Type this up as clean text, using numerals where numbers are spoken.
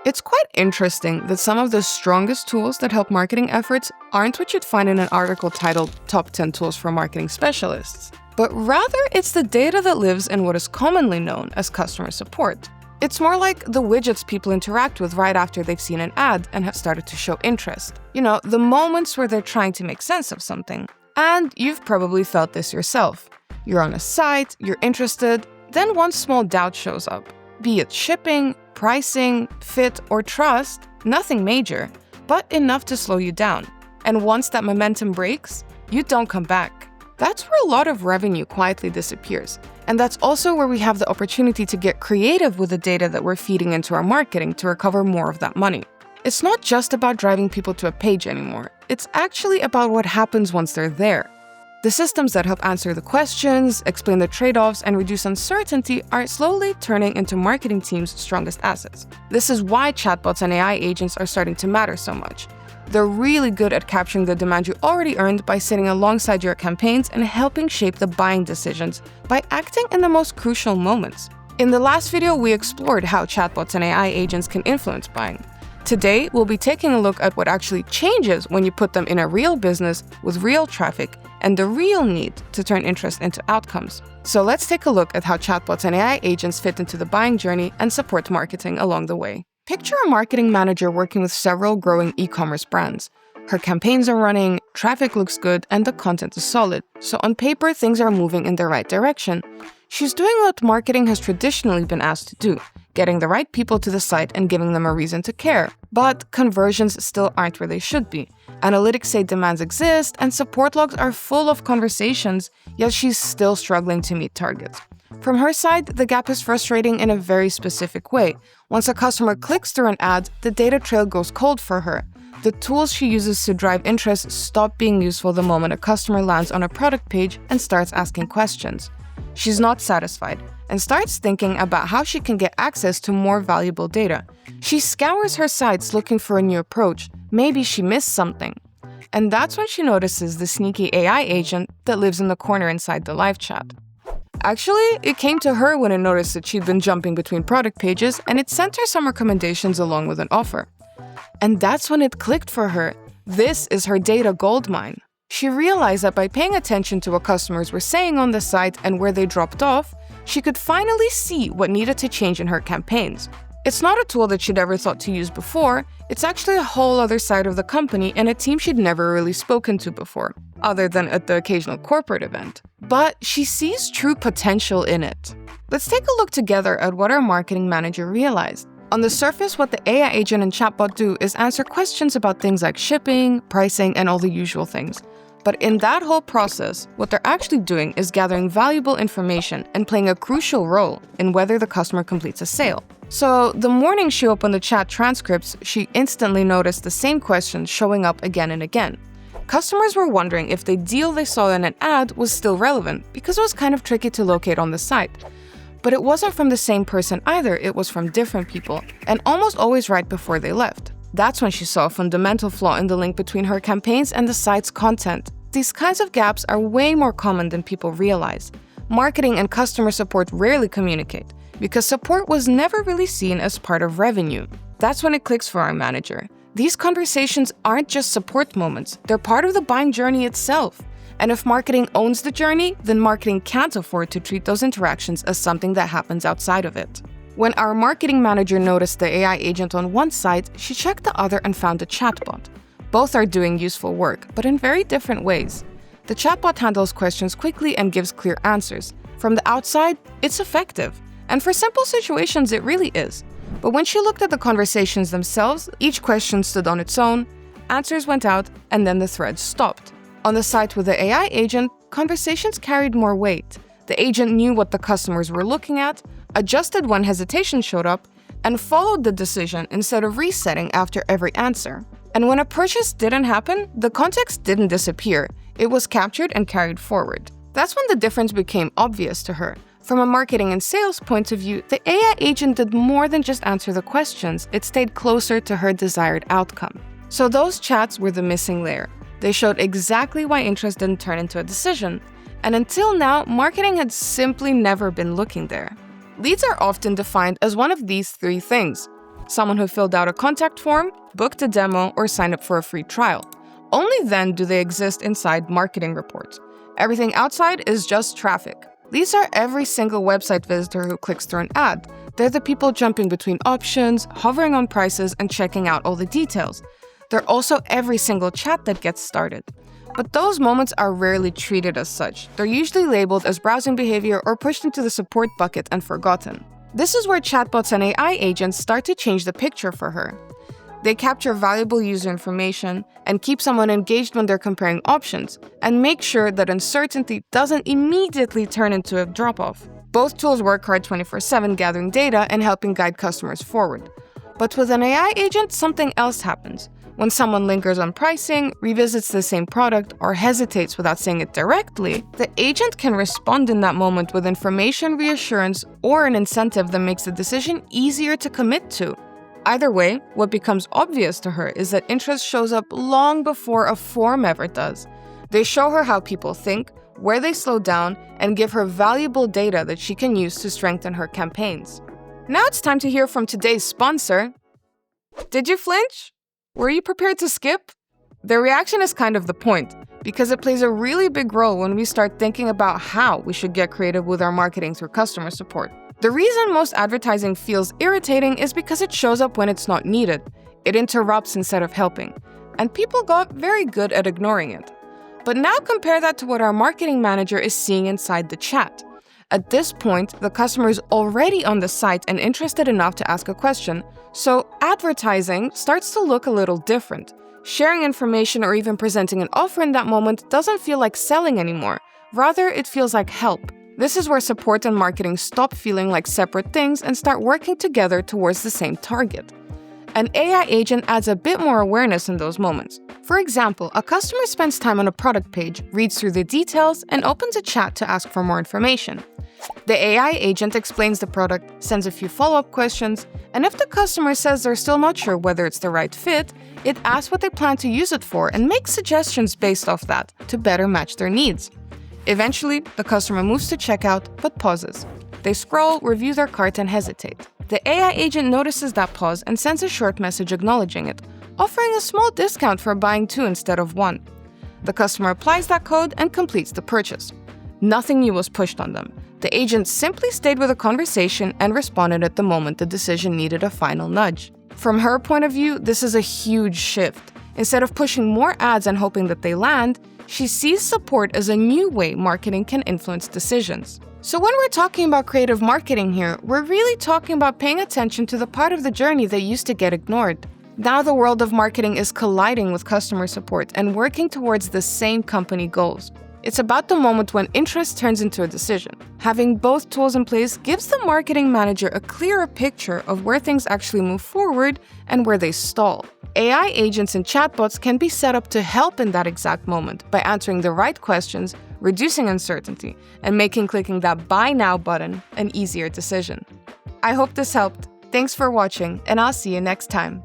It's quite interesting that some of the strongest tools that help marketing efforts aren't what you'd find in an article titled Top 10 Tools for Marketing Specialists, but rather it's the data that lives in what is commonly known as customer support. It's more like the widgets people interact with right after they've seen an ad and have started to show interest. You know, the moments where they're trying to make sense of something. And you've probably felt this yourself. You're on a site, you're interested, then one small doubt shows up. Be it shipping, pricing, fit, or trust, nothing major, but enough to slow you down. And once that momentum breaks, you don't come back. That's where a lot of revenue quietly disappears. And that's also where we have the opportunity to get creative with the data that we're feeding into our marketing to recover more of that money. It's not just about driving people to a page anymore. It's actually about what happens once they're there. The systems that help answer the questions, explain the trade-offs, and reduce uncertainty are slowly turning into marketing teams' strongest assets. This is why chatbots and AI agents are starting to matter so much. They're really good at capturing the demand you already earned by sitting alongside your campaigns and helping shape the buying decisions by acting in the most crucial moments. In the last video, we explored how chatbots and AI agents can influence buying. Today, we'll be taking a look at what actually changes when you put them in a real business with real traffic and the real need to turn interest into outcomes. So let's take a look at how chatbots and AI agents fit into the buying journey and support marketing along the way. Picture a marketing manager working with several growing e-commerce brands. Her campaigns are running, traffic looks good, and the content is solid. So on paper, things are moving in the right direction. She's doing what marketing has traditionally been asked to do, getting the right people to the site and giving them a reason to care. But conversions still aren't where they should be. Analytics say demands exist, and support logs are full of conversations, yet she's still struggling to meet targets. From her side, the gap is frustrating in a very specific way. Once a customer clicks through an ad, the data trail goes cold for her. The tools she uses to drive interest stop being useful the moment a customer lands on a product page and starts asking questions. She's not satisfied and starts thinking about how she can get access to more valuable data. She scours her sites looking for a new approach. Maybe she missed something. And that's when she notices the sneaky AI agent that lives in the corner inside the live chat. Actually, it came to her when it noticed that she'd been jumping between product pages, and it sent her some recommendations along with an offer. And that's when it clicked for her. This is her data goldmine. She realized that by paying attention to what customers were saying on the site and where they dropped off, she could finally see what needed to change in her campaigns. It's not a tool that she'd ever thought to use before. It's actually a whole other side of the company and a team she'd never really spoken to before, other than at the occasional corporate event. But she sees true potential in it. Let's take a look together at what our marketing manager realized. On the surface, what the AI agent and chatbot do is answer questions about things like shipping, pricing, and all the usual things. But in that whole process, what they're actually doing is gathering valuable information and playing a crucial role in whether the customer completes a sale. So the morning she opened the chat transcripts, she instantly noticed the same questions showing up again and again. Customers were wondering if the deal they saw in an ad was still relevant because it was kind of tricky to locate on the site. But it wasn't from the same person either, it was from different people, and almost always right before they left. That's when she saw a fundamental flaw in the link between her campaigns and the site's content. These kinds of gaps are way more common than people realize. Marketing and customer support rarely communicate, because support was never really seen as part of revenue. That's when it clicks for our manager. These conversations aren't just support moments, they're part of the buying journey itself. And if marketing owns the journey, then marketing can't afford to treat those interactions as something that happens outside of it. When our marketing manager noticed the AI agent on one site, she checked the other and found a chatbot. Both are doing useful work, but in very different ways. The chatbot handles questions quickly and gives clear answers. From the outside, it's effective. And for simple situations, it really is. But when she looked at the conversations themselves, each question stood on its own, answers went out, and then the thread stopped. On the site with the AI agent, conversations carried more weight. The agent knew what the customers were looking at, adjusted when hesitation showed up, and followed the decision instead of resetting after every answer. And when a purchase didn't happen, the context didn't disappear. It was captured and carried forward. That's when the difference became obvious to her. From a marketing and sales point of view, the AI agent did more than just answer the questions. It stayed closer to her desired outcome. So those chats were the missing layer. They showed exactly why interest didn't turn into a decision. And until now, marketing had simply never been looking there. Leads are often defined as one of these three things: someone who filled out a contact form, booked a demo, or signed up for a free trial. Only then do they exist inside marketing reports. Everything outside is just traffic. These are every single website visitor who clicks through an ad. They're the people jumping between options, hovering on prices, and checking out all the details. They're also every single chat that gets started. But those moments are rarely treated as such. They're usually labeled as browsing behavior or pushed into the support bucket and forgotten. This is where chatbots and AI agents start to change the picture for her. They capture valuable user information and keep someone engaged when they're comparing options, and make sure that uncertainty doesn't immediately turn into a drop-off. Both tools work hard 24/7 gathering data and helping guide customers forward. But with an AI agent, something else happens. When someone lingers on pricing, revisits the same product, or hesitates without saying it directly, the agent can respond in that moment with information, reassurance, or an incentive that makes the decision easier to commit to. Either way, what becomes obvious to her is that interest shows up long before a form ever does. They show her how people think, where they slow down, and give her valuable data that she can use to strengthen her campaigns. Now it's time to hear from today's sponsor. Did you flinch? Were you prepared to skip? Their reaction is kind of the point, because it plays a really big role when we start thinking about how we should get creative with our marketing through customer support. The reason most advertising feels irritating is because it shows up when it's not needed. It interrupts instead of helping, and people got very good at ignoring it. But now compare that to what our marketing manager is seeing inside the chat. At this point, the customer is already on the site and interested enough to ask a question, so advertising starts to look a little different. Sharing information or even presenting an offer in that moment doesn't feel like selling anymore. Rather, it feels like help. This is where support and marketing stop feeling like separate things and start working together towards the same target. An AI agent adds a bit more awareness in those moments. For example, a customer spends time on a product page, reads through the details, and opens a chat to ask for more information. The AI agent explains the product, sends a few follow-up questions, and if the customer says they're still not sure whether it's the right fit, it asks what they plan to use it for and makes suggestions based off that to better match their needs. Eventually, the customer moves to checkout but pauses. They scroll, review their cart, and hesitate. The AI agent notices that pause and sends a short message acknowledging it, offering a small discount for buying 2 instead of 1. The customer applies that code and completes the purchase. Nothing new was pushed on them. The agent simply stayed with the conversation and responded at the moment the decision needed a final nudge. From her point of view, this is a huge shift. Instead of pushing more ads and hoping that they land, she sees support as a new way marketing can influence decisions. So when we're talking about creative marketing here, we're really talking about paying attention to the part of the journey that used to get ignored. Now the world of marketing is colliding with customer support and working towards the same company goals. It's about the moment when interest turns into a decision. Having both tools in place gives the marketing manager a clearer picture of where things actually move forward and where they stall. AI agents and chatbots can be set up to help in that exact moment by answering the right questions, reducing uncertainty, and making clicking that Buy Now button an easier decision. I hope this helped. Thanks for watching, and I'll see you next time.